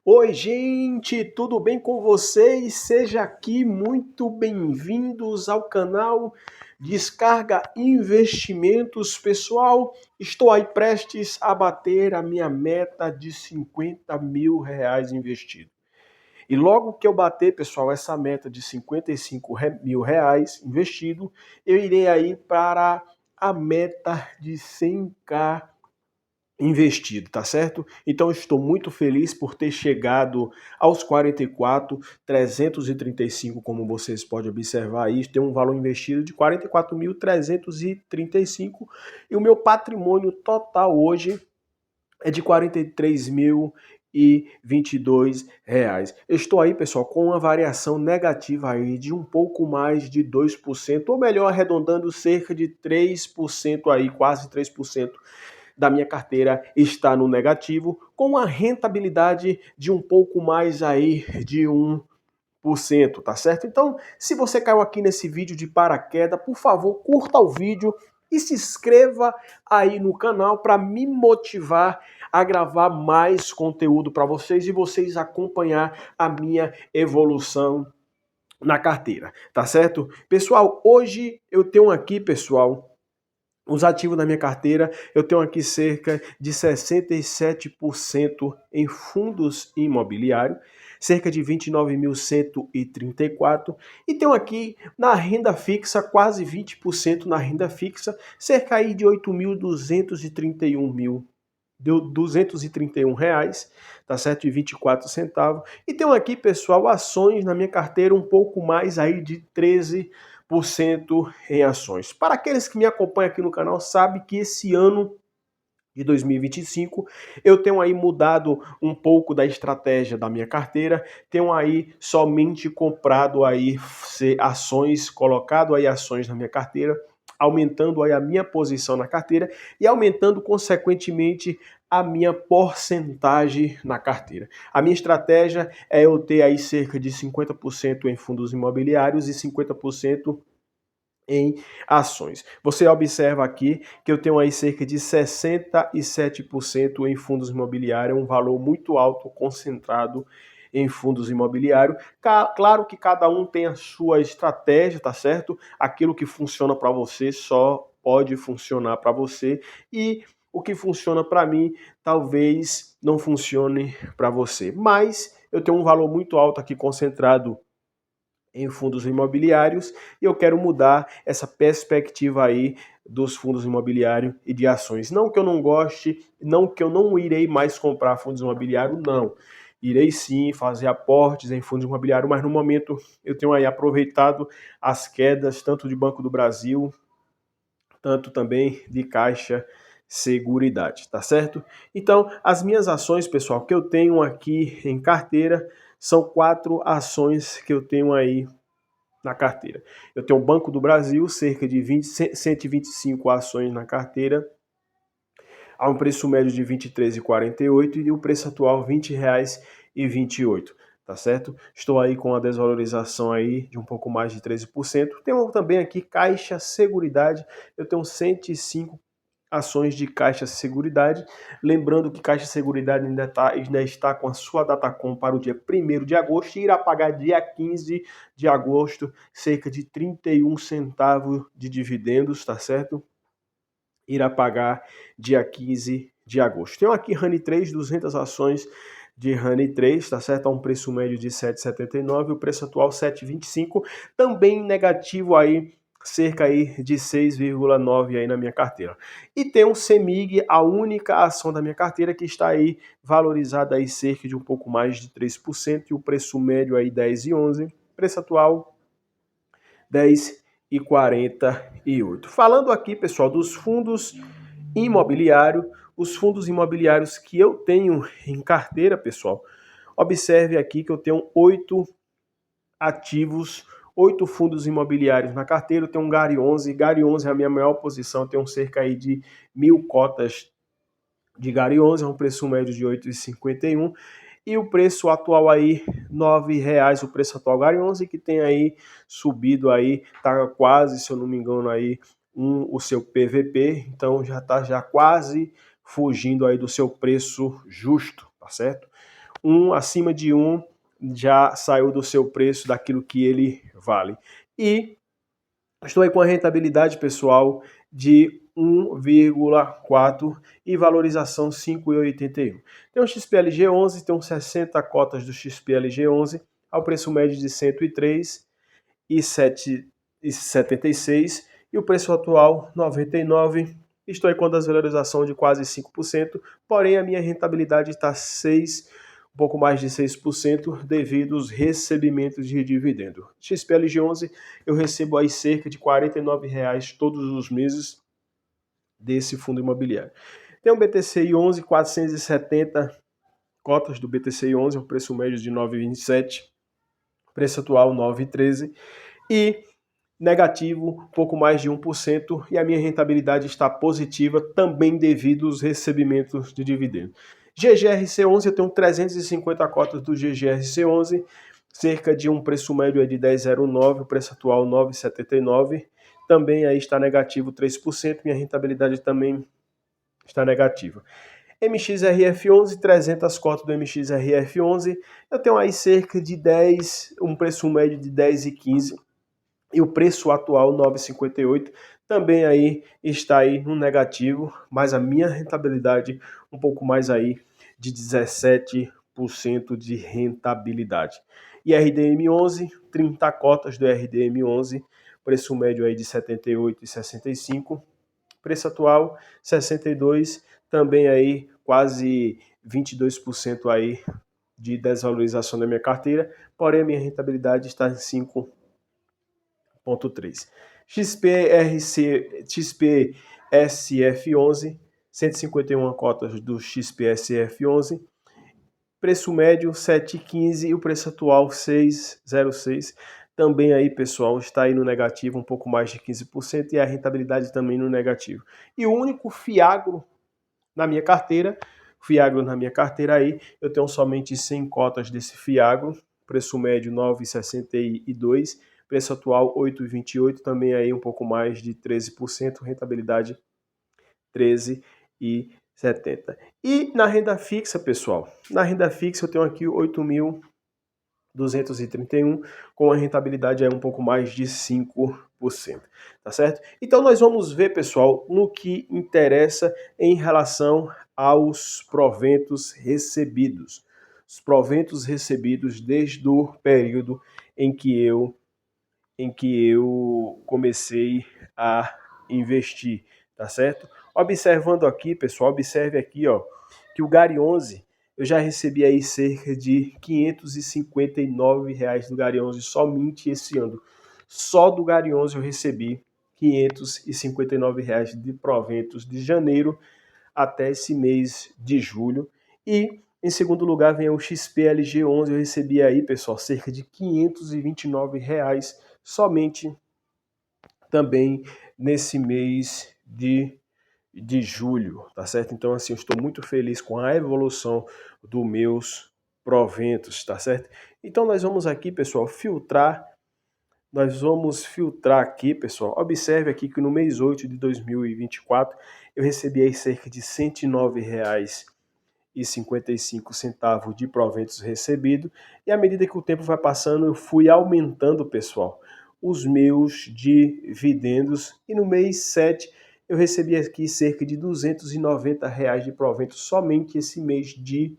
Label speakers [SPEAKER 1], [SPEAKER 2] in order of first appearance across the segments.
[SPEAKER 1] Oi, gente, tudo bem com vocês? Seja aqui muito bem-vindos ao canal Descarga Investimentos. Pessoal, estou aí prestes a bater a minha meta de 50 mil reais investido. E logo que eu bater, pessoal, essa meta de 55 mil reais investido, eu irei aí para a meta de 100k investido, tá certo? Então eu estou muito feliz por ter chegado aos 44.335, como vocês podem observar aí, tem um valor investido de 44.335 e o meu patrimônio total hoje é de 43.022 reais. Eu estou aí, pessoal, com uma variação negativa aí de um pouco mais de 2%, ou melhor, arredondando cerca de 3% aí, quase 3% da minha carteira está no negativo, com uma rentabilidade de um pouco mais aí de 1%, tá certo? Então, se você caiu aqui nesse vídeo de paraquedas, por favor, curta o vídeo e se inscreva aí no canal para me motivar a gravar mais conteúdo para vocês e vocês acompanhar a minha evolução na carteira, tá certo? Pessoal, hoje eu tenho aqui, pessoal, os ativos da minha carteira, eu tenho aqui cerca de 67% em fundos imobiliários, cerca de 29.134, e tenho aqui na renda fixa quase 20% na renda fixa, cerca aí de 8.231 reais, tá certo? E 24 centavos. E tenho aqui, pessoal, ações na minha carteira um pouco mais aí de 13% em ações. Para aqueles que me acompanham aqui no canal, sabe que esse ano de 2025, eu tenho aí mudado um pouco da estratégia da minha carteira, tenho aí somente comprado aí ações, colocado aí ações na minha carteira, aumentando aí a minha posição na carteira e aumentando consequentemente a minha porcentagem na carteira. A minha estratégia é eu ter aí cerca de 50% em fundos imobiliários e 50% em ações. Você observa aqui que eu tenho aí cerca de 67% em fundos imobiliários, um valor muito alto concentrado em fundos imobiliários. Claro que cada um tem a sua estratégia, tá certo? Aquilo que funciona para você só pode funcionar para você e o que funciona para mim talvez não funcione para você. Mas eu tenho um valor muito alto aqui concentrado em fundos imobiliários e eu quero mudar essa perspectiva aí dos fundos imobiliários e de ações. Não que eu não goste, não que eu não irei mais comprar fundos imobiliários, não. Irei sim fazer aportes em fundos imobiliários, mas no momento eu tenho aí aproveitado as quedas tanto de Banco do Brasil, tanto também de Caixa Seguridade, tá certo? Então, as minhas ações, pessoal, que eu tenho aqui em carteira, são 4 ações que eu tenho aí na carteira. Eu tenho o Banco do Brasil, cerca de 125 ações na carteira, a um preço médio de R$ 23,48 e o preço atual R$ 20,28. Tá certo? Estou aí com a desvalorização aí de um pouco mais de 13%. Tenho também aqui Caixa Seguridade, eu tenho 105 ações de Caixa Seguridade. Lembrando que Caixa Seguridade ainda está com a sua datacom para o dia 1º de agosto e irá pagar dia 15 de agosto cerca de 31 centavos de dividendos, tá certo? Irá pagar dia 15 de agosto. Tenho aqui Rani 3, 200 ações de Rani 3, tá certo? A um preço médio de 7,79, o preço atual 7,25, também negativo aí, cerca aí de 6,9 aí na minha carteira. E tem um CEMIG, a única ação da minha carteira que está aí valorizada aí cerca de um pouco mais de 3% e o preço médio aí 10,11, preço atual 10,48. Falando aqui, pessoal, dos fundos imobiliários, os fundos imobiliários que eu tenho em carteira, pessoal, observe aqui que eu tenho 8 ativos, 8 fundos imobiliários na carteira, eu tenho um Gari 11, Gari 11 é a minha maior posição, eu tenho cerca aí de 1.000 cotas de Gari 11, é um preço médio de 8,51, e o preço atual aí, R$ 9,00, o preço atual Gari 11, que tem aí subido aí, tá quase, se eu não me engano aí, o seu PVP, então já tá quase fugindo aí do seu preço justo, tá certo? acima de 1 já saiu do seu preço, daquilo que ele vale. E estou aí com a rentabilidade, pessoal, de 1,4 e valorização 5,81. Tem um XPLG11, tem uns 60 cotas do XPLG11 ao preço médio de 103,76 e o preço atual 99. Estou aí com a desvalorização de quase 5%, porém a minha rentabilidade está um pouco mais de 6% devido aos recebimentos de dividendo. XPLG11 eu recebo aí cerca de R$ 49,00 todos os meses desse fundo imobiliário. Tem um BTCI 11, 470 cotas do BTCI 11, o preço médio de 9,27, preço atual 9,13 e negativo, um pouco mais de 1%, e a minha rentabilidade está positiva também devido aos recebimentos de dividendos. GGRC11, eu tenho 350 cotas do GGRC11, cerca de um preço médio de 10,09, o preço atual 9,79, também aí está negativo 3%, minha rentabilidade também está negativa. MXRF11, 300 cotas do MXRF11, eu tenho aí cerca de 10, um preço médio de 10,15, e o preço atual 9,58 também aí está aí no negativo, mas a minha rentabilidade um pouco mais aí de 17% de rentabilidade. E RDM11, 30 cotas do RDM11, preço médio aí de 78,65, preço atual 62, também aí quase 22% aí de desvalorização da minha carteira, porém a minha rentabilidade está em 5,3. XPSF11, 151 cotas do XPSF11, preço médio 7,15 e o preço atual 6,06. Também aí, pessoal, está aí no negativo, um pouco mais de 15%, e a rentabilidade também no negativo. E o único Fiagro na minha carteira aí, eu tenho somente 100 cotas desse Fiagro, preço médio 9,62, preço atual 8,28, também aí um pouco mais de 13%, rentabilidade 13,70. E na renda fixa, pessoal, na renda fixa eu tenho aqui 8.231, com a rentabilidade aí um pouco mais de 5%, tá certo? Então nós vamos ver, pessoal, no que interessa em relação aos proventos recebidos. Os proventos recebidos desde o período em que eu comecei a investir, tá certo? Observando aqui, pessoal, observe aqui, ó, que o Gari 11 eu já recebi aí cerca de R$ 559 do Gari 11 somente esse ano. Só do Gari 11 eu recebi R$ 559 de proventos de janeiro até esse mês de julho. E em segundo lugar vem o XPLG11, eu recebi aí, pessoal, cerca de R$ 529 somente também nesse mês de julho, tá certo? Então, assim, eu estou muito feliz com a evolução dos meus proventos, tá certo? Então, nós vamos aqui, pessoal, nós vamos filtrar aqui, pessoal. Observe aqui que no mês 8 de 2024, eu recebi aí cerca de R$ 109,55 de proventos recebidos. E à medida que o tempo vai passando, eu fui aumentando, pessoal, os meus dividendos. E no mês 7, eu recebi aqui cerca de R$ 290 de proventos somente esse mês de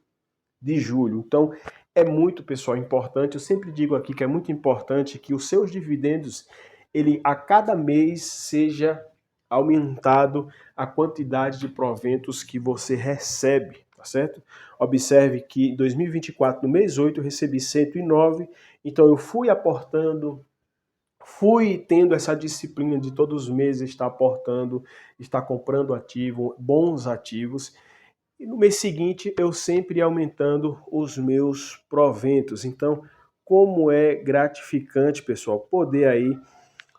[SPEAKER 1] julho. Então, é muito, pessoal, importante. Eu sempre digo aqui que é muito importante que os seus dividendos, ele a cada mês seja aumentado a quantidade de proventos que você recebe, tá certo? Observe que em 2024, no mês 8, eu recebi 109, então eu fui aportando, fui tendo essa disciplina de todos os meses estar aportando, estar comprando ativo, bons ativos. E no mês seguinte eu sempre ia aumentando os meus proventos. Então, como é gratificante, pessoal, poder aí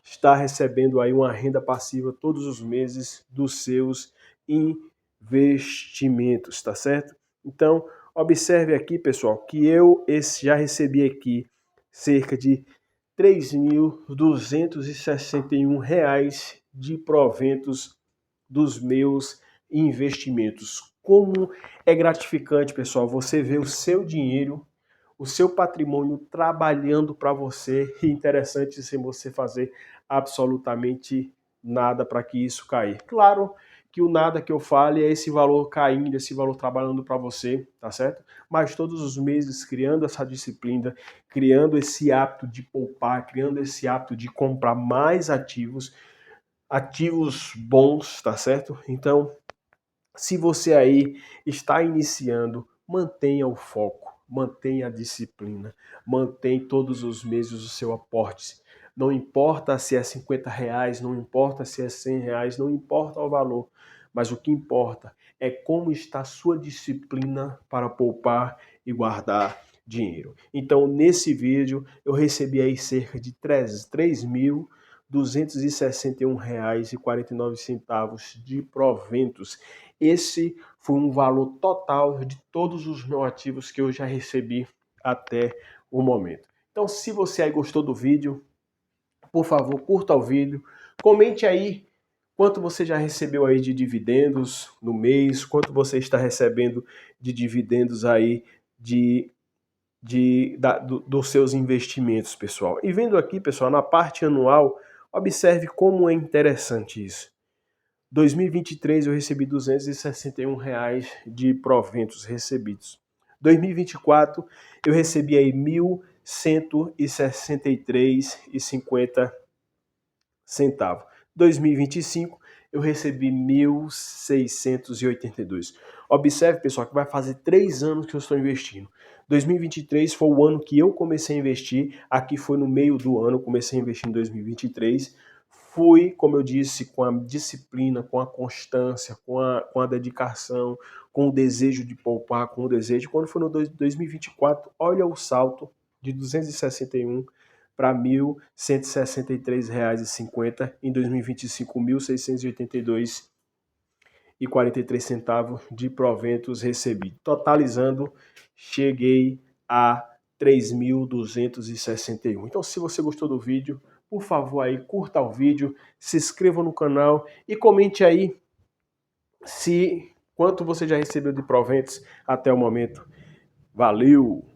[SPEAKER 1] estar recebendo aí uma renda passiva todos os meses dos seus investimentos, tá certo? Então, observe aqui, pessoal, que eu já recebi aqui cerca de R$ 3.261 de proventos dos meus investimentos. como é gratificante, pessoal, você ver o seu dinheiro, o seu patrimônio trabalhando para você, e interessante sem você fazer absolutamente nada para que isso cair. Claro que o nada que eu fale é esse valor caindo, esse valor trabalhando para você, tá certo? Mas todos os meses criando essa disciplina, criando esse hábito de poupar, criando esse hábito de comprar mais ativos, ativos bons, tá certo? Então, se você aí está iniciando, mantenha o foco, mantenha a disciplina, mantenha todos os meses o seu aporte. Não importa se é R$ 50, não importa se é R$ 100, não importa o valor, mas o que importa é como está a sua disciplina para poupar e guardar dinheiro. Então, nesse vídeo, eu recebi aí cerca de R$ 3.261,49 de proventos. Esse foi um valor total de todos os meus ativos que eu já recebi até o momento. Então, se você aí gostou do vídeo, por favor, curta o vídeo, comente aí quanto você já recebeu aí de dividendos no mês, quanto você está recebendo de dividendos aí dos seus investimentos, pessoal. E vendo aqui, pessoal, na parte anual, observe como é interessante isso. 2023 eu recebi R$ 261 de proventos recebidos. 2024 eu recebi aí 1.163,50. 2025 eu recebi 1.682. Observe, pessoal, que vai fazer 3 anos que eu estou investindo. 2023 foi o ano que eu comecei a investir, aqui foi no meio do ano, comecei a investir em 2023. Fui, como eu disse, com a disciplina, com a constância, com a dedicação, com o desejo de poupar, com o desejo. Quando foi no 2024, olha o salto de 261 para R$ 1.163,50, em 2025, R$ 1.682,43 de proventos recebidos. Totalizando, cheguei a 3.261. Então, se você gostou do vídeo, por favor aí, curta o vídeo, se inscreva no canal e comente aí quanto você já recebeu de proventos até o momento. Valeu!